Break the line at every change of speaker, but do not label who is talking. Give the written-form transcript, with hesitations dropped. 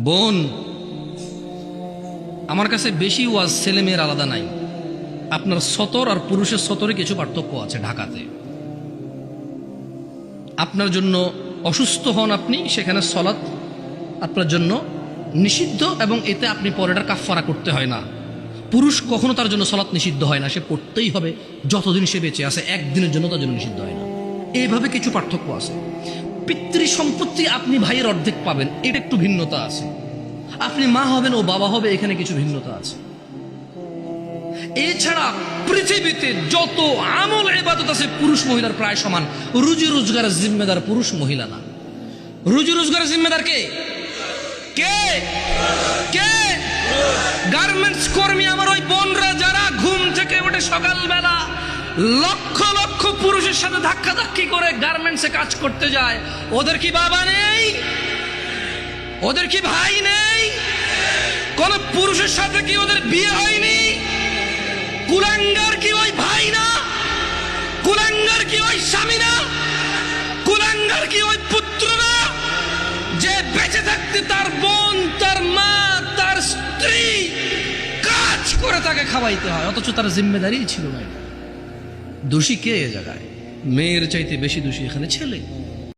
বোন, আমার কাছে বেশি ওয়াজ ছেলে মেয়ের আলাদা নাই। আপনার সতর আর পুরুষের সতরে কিছু পার্থক্য আছে। ঢাকাতে আপনার জন্য অসুস্থ হন আপনি, সেখানে সলাৎ আপনার জন্য নিষিদ্ধ এবং এতে আপনি পরেটার কাফফারা করতে হয় না। পুরুষ কখনো তার জন্য সলাৎ নিষিদ্ধ হয় না, সে পড়তেই হবে যতদিন সে বেঁচে আছে, একদিনের জন্য তার জন্য নিষিদ্ধ হয় না। এইভাবে কিছু পার্থক্য আছে। পিতৃ সম্পত্তি আপনি ভাইয়ের অর্ধেক পাবেন, এটা একটু ভিন্নতা আছে। আপনি মা হবেন ও বাবা হবে, এখানে কিছু ভিন্নতা আছে। এছাড়া পৃথিবীতে যত আমল ইবাদত আছে পুরুষ মহিলার প্রায় সমান। রুজি রোজগারের জিম্মেদার পুরুষ, মহিলা না। রুজি রোজগারের জিম্মেদার কে? কে কে? গার্মেন্টস কর্মী আমার ওই বোনরা যারা ঘুম থেকে উঠে সকালবেলা লক্ষ লক্ষ পুরুষের সাথে ধাক্কাধাক্কি করে গার্মেন্টসে কাজ করতে যায়, ওদের কি বাবা নেই? ওদের কি ভাই নেই? কোন পুরুষের সাথে কি ওদের বিয়ে হয়নি? কুলাঙ্গার কি ওই ভাই না? কুলাঙ্গার কি ওই স্বামী না? কুলাঙ্গার কি ওই পুত্র না? যে বেঁচে থাকতে তার বোন, তার মা, তার স্ত্রী কাজ করে তাকে খাওয়াইতে হয়, অথচ তার জিম্মেদারি ছিল না। দোষী কে এ জায়গায়? মেয়ের চাইতে বেশি দোষী এখানে ছেলে।